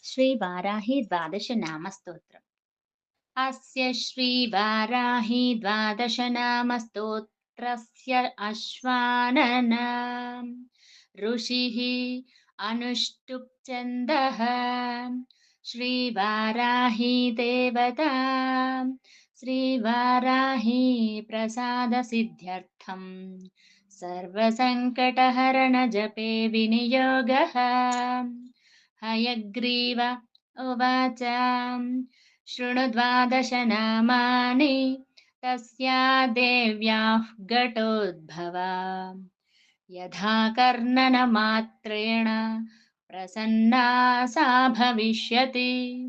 श्रीवाराही द्वादशनामस्तोत्रम्। अस्य श्रीवाराही द्वादशनामस्तोत्रस्य अश्वाननाम् ऋषिः अनुष्टुप् श्रीवाराही देवता श्रीवाराही प्रसादसिद्ध्यर्थम् सर्वसङ्कटहरणजपे विनियोगः। हयग्रीव उवाच शृणु द्वादशनामानि तस्या देव्याः घटोद्भवा यथा कर्णनमात्रेण प्रसन्ना सा भविष्यति।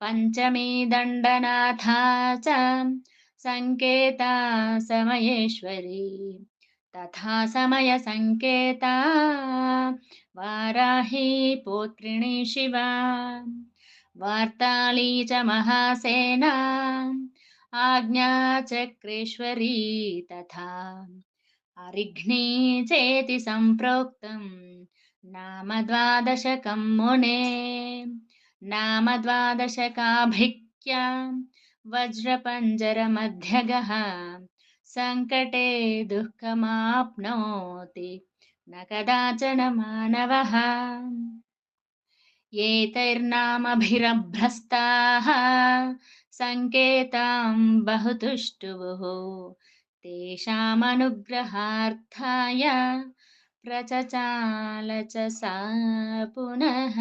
पञ्चमी दण्डनाथा च सङ्केता समयेश्वरी तथा समयसङ्केता वाराही पौत्रिणी शिवा। वार्ताली च महासेना आज्ञाचक्रेश्वरी तथा अरिघ्नी चेति सम्प्रोक्तम् नाम द्वादशकं मुने। नाम द्वादशकाभिक्या वज्रपञ्जरमध्यगः सङ्कटे दुःखमाप्नोति न कदाचन मानवः। एतैर्नामभिरभ्रस्ताः सङ्केतां बहुतुष्टुवुः तेषामनुग्रहार्थाय प्रचचाल च सा पुनः।